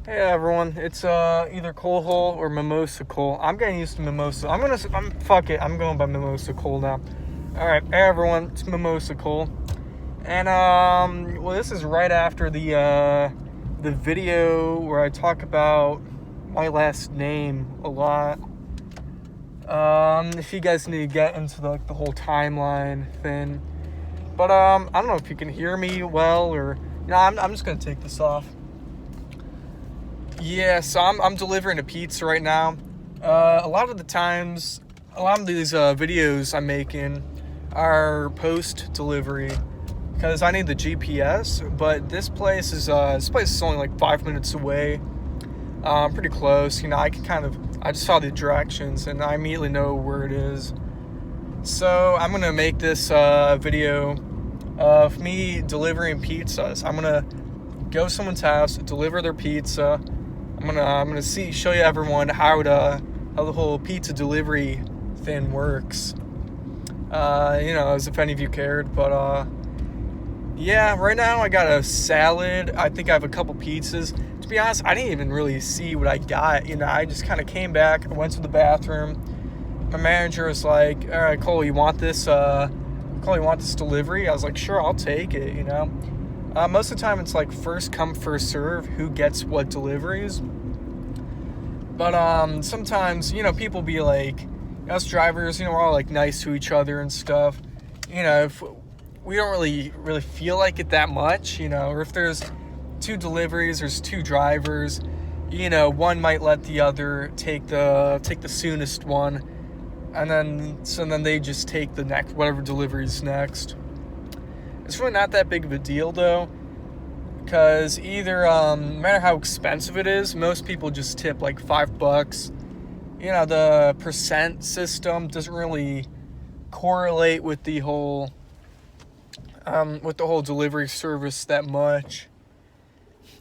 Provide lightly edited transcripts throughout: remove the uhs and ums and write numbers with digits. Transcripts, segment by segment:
Hey everyone, it's either Coal Hole or Mimosa Coal. I'm getting used to Mimosa. Fuck it. I'm going by Mimosa Coal now. All right, hey everyone, it's Mimosa Coal, and well, this is right after the video where I talk about my last name a lot. If you guys need to get into the whole timeline thing, but I don't know if you can hear me well or I'm just gonna take this off. Yeah, so I'm delivering a pizza right now. A lot of the times, a lot of these videos I'm making are post delivery because I need the GPS. But this place is only like 5 minutes away. Pretty close. I just saw the directions and I immediately know where it is. So I'm gonna make this video of me delivering pizzas. I'm gonna go to someone's house, deliver their pizza. I'm gonna show you everyone how the whole pizza delivery thing works. As if any of you cared, but yeah, right now I got a salad. I think I have a couple pizzas. To be honest, I didn't even really see what I got. I just kind of came back. I went to the bathroom. My manager was like, "All right, Cole, you want this? Cole, you want this delivery?" I was like, "Sure, I'll take it." Most of the time it's like first come, first serve, who gets what deliveries. But sometimes, people be like, us drivers, we're all like nice to each other and stuff. If we don't really feel like it that much, or if there's two deliveries, there's two drivers, one might let the other take the soonest one, and then they just take the next whatever delivery's next. It's really not that big of a deal though, because either no matter how expensive it is, most people just tip like $5. The percent system doesn't really correlate with the whole delivery service that much.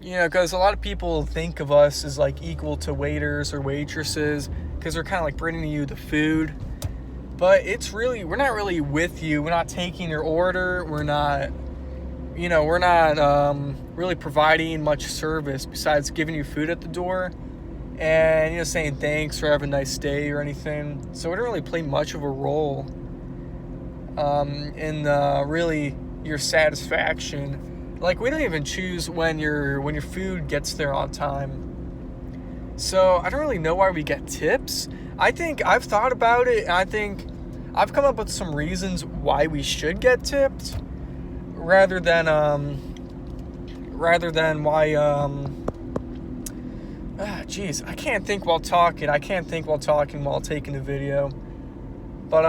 Because a lot of people think of us as like equal to waiters or waitresses because they're kind of like bringing you the food. But we're not really with you. We're not taking your order. We're not really providing much service besides giving you food at the door and, saying thanks or have a nice day or anything. So we don't really play much of a role in really your satisfaction. Like, we don't even choose when your food gets there on time. So I don't really know why we get tips. I think I've thought about it, and I think I've come up with some reasons why we should get tipped, rather than why jeez, I can't think while talking. I can't think while talking while taking a video. But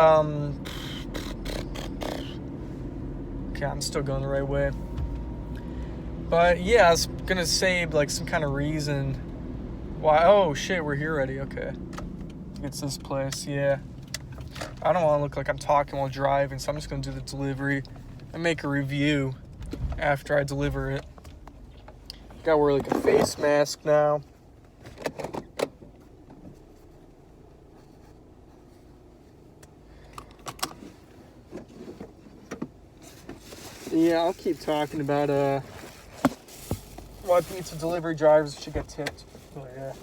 okay, I'm still going the right way. But yeah, I was gonna say like some kind of reason why. Oh shit, we're here already. Okay, it's this place. Yeah, I don't want to look like I'm talking while driving, so I'm just gonna do the delivery and make a review after I deliver it. Gotta wear like a face mask now. Yeah, I'll keep talking about why pizza delivery drivers should get tipped. Oh yeah.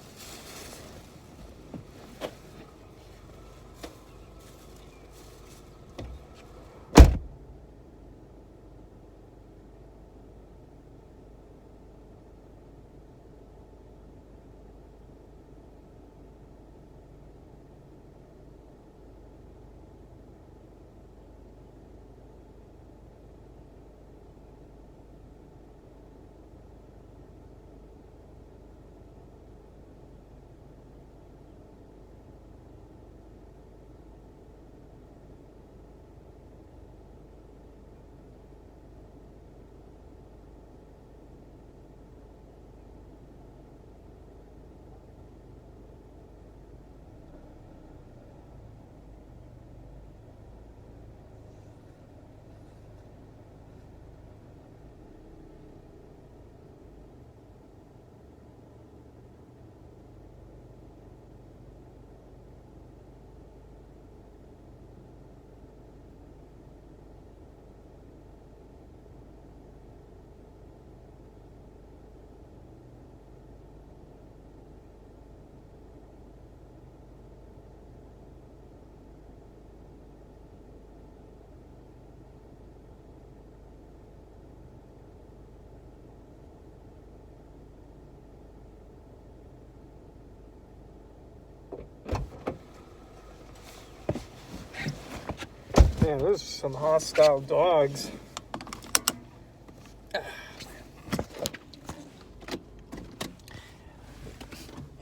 Man, those are some hostile dogs.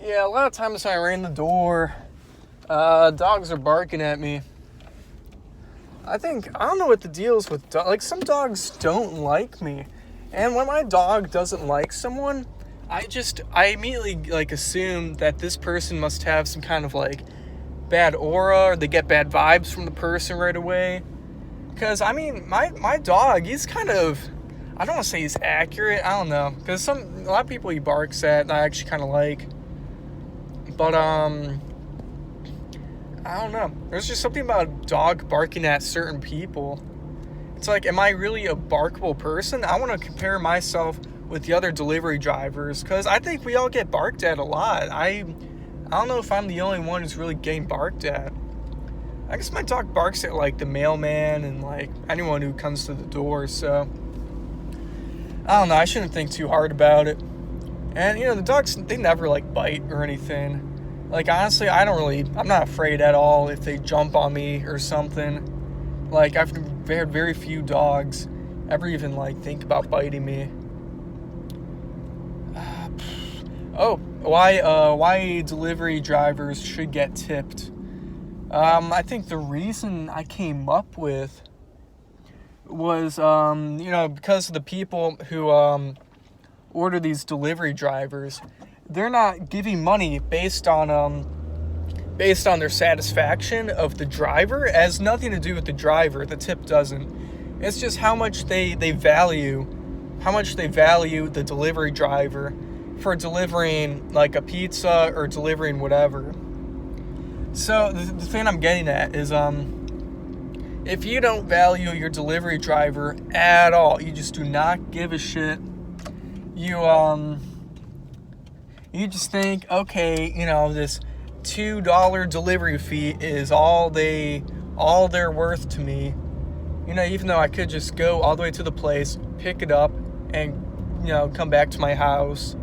Yeah, a lot of times when I ran the door, dogs are barking at me. I don't know what the deal is with dogs. Like, some dogs don't like me. And when my dog doesn't like someone, I immediately, like, assume that this person must have some kind of, like, bad aura, or they get bad vibes from the person right away. Because, I mean, my dog, he's kind of, I don't want to say he's accurate, I don't know. Because a lot of people he barks at, and I actually kind of like. But, I don't know. There's just something about a dog barking at certain people. It's like, am I really a barkable person? I want to compare myself with the other delivery drivers, because I think we all get barked at a lot. I don't know if I'm the only one who's really getting barked at. I guess my dog barks at, like, the mailman and, like, anyone who comes to the door, so I don't know. I shouldn't think too hard about it. And, the dogs, they never, like, bite or anything. Like, honestly, I'm not afraid at all if they jump on me or something. Like, I've had very few dogs ever even, like, think about biting me. Why delivery drivers should get tipped. I think the reason I came up with was, because of the people who order these delivery drivers. They're not giving money based on their satisfaction of the driver. It has nothing to do with the driver. The tip doesn't. It's just how much they value the delivery driver for delivering, like, a pizza or delivering whatever. So the thing I'm getting at is, if you don't value your delivery driver at all, you just do not give a shit. You just think, okay, this $2 delivery fee is all they're worth to me. Even though I could just go all the way to the place, pick it up, and, come back to my house,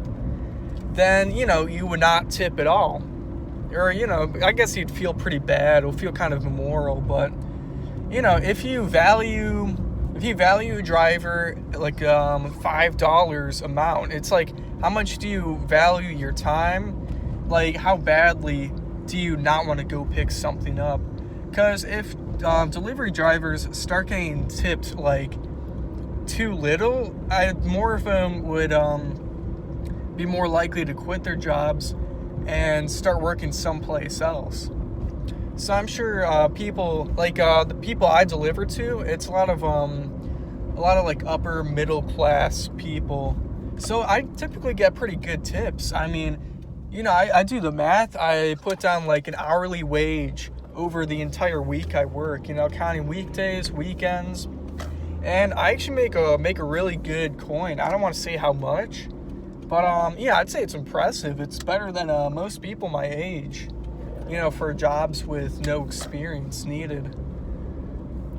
then, you would not tip at all. Or, I guess you'd feel pretty bad. It'll feel kind of immoral, but, if you value a driver, like, $5 amount, it's like, how much do you value your time? Like, how badly do you not want to go pick something up? Because if delivery drivers start getting tipped, like, too little, more of them would be more likely to quit their jobs and start working someplace else. So I'm sure people, like, the people I deliver to, it's a lot of like upper middle class people. So I typically get pretty good tips. I mean, I do the math. I put down, like, an hourly wage over the entire week I work, counting weekdays, weekends. And I actually make a really good coin. I don't want to say how much, but I'd say it's impressive. It's better than most people my age, for jobs with no experience needed.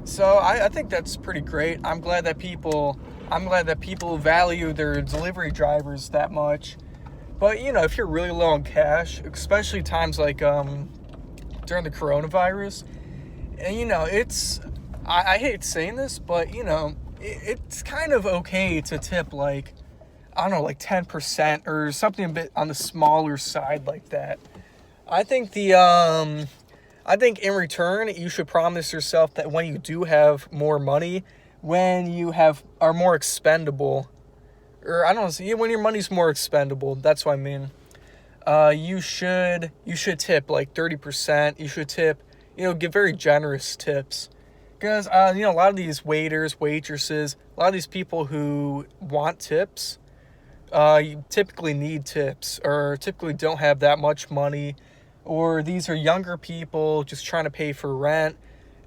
So I think that's pretty great. I'm glad that people value their delivery drivers that much. But, if you're really low on cash, especially times like during the coronavirus, and, it's, I hate saying this, but, it's kind of okay to tip, like, I don't know, like 10% or something a bit on the smaller side like that. I think in return, you should promise yourself that when you do have more money, when you are more expendable, or I don't know, when your money's more expendable, that's what I mean. You should tip like 30%. You should tip, give very generous tips. Because, a lot of these waiters, waitresses, a lot of these people who want tips, you typically need tips, or typically don't have that much money, or these are younger people just trying to pay for rent.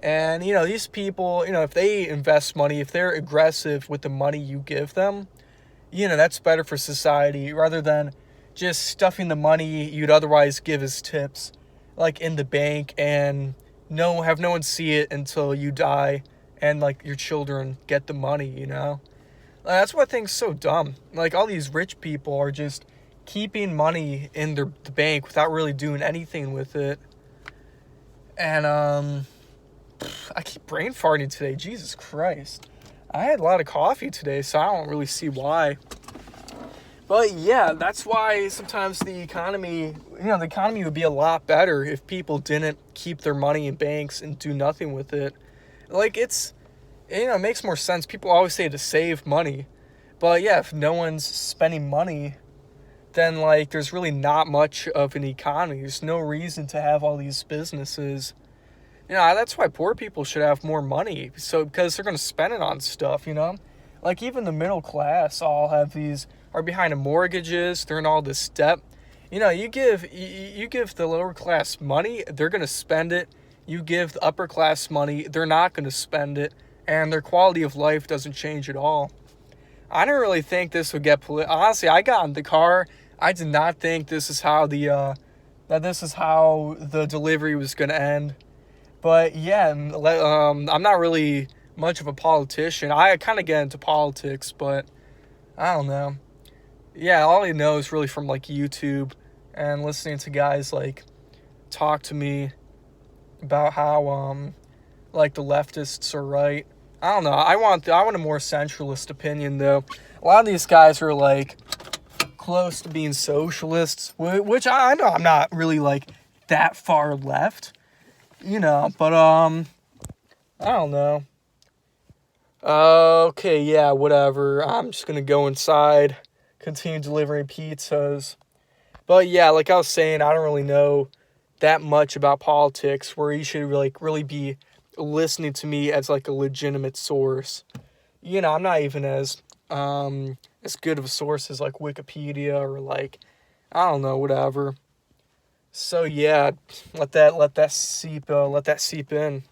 And, these people, if they invest money, if they're aggressive with the money you give them, that's better for society rather than just stuffing the money you'd otherwise give as tips, like, in the bank and have no one see it until you die and, like, your children get the money, That's what I think's so dumb. Like, all these rich people are just keeping money in the bank without really doing anything with it. And, I keep brain farting today. Jesus Christ. I had a lot of coffee today, so I don't really see why. But yeah, that's why sometimes the economy would be a lot better if people didn't keep their money in banks and do nothing with it. Like, it makes more sense. People always say to save money. But yeah, if no one's spending money, then like there's really not much of an economy. There's no reason to have all these businesses. That's why poor people should have more money. So, because they're going to spend it on stuff, Like, even the middle class are behind in mortgages. They're in all this debt. You give the lower class money, they're going to spend it. You give the upper class money, they're not going to spend it. And their quality of life doesn't change at all. I didn't really think this would get political. Honestly, I got in the car. I did not think this is how the delivery was going to end. But yeah, I'm not really much of a politician. I kind of get into politics, but I don't know. Yeah, all I know is really from like YouTube and listening to guys like talk to me about how like the leftists are right. I don't know. I want a more centralist opinion though. A lot of these guys are like close to being socialists, which I know I'm not really like that far left. But I don't know. Okay, yeah, whatever. I'm just gonna go inside, continue delivering pizzas. But yeah, like I was saying, I don't really know that much about politics where you should really be listening to me as like a legitimate source. I'm not even as good of a source as like Wikipedia or like, I don't know, whatever. So yeah, let that seep in.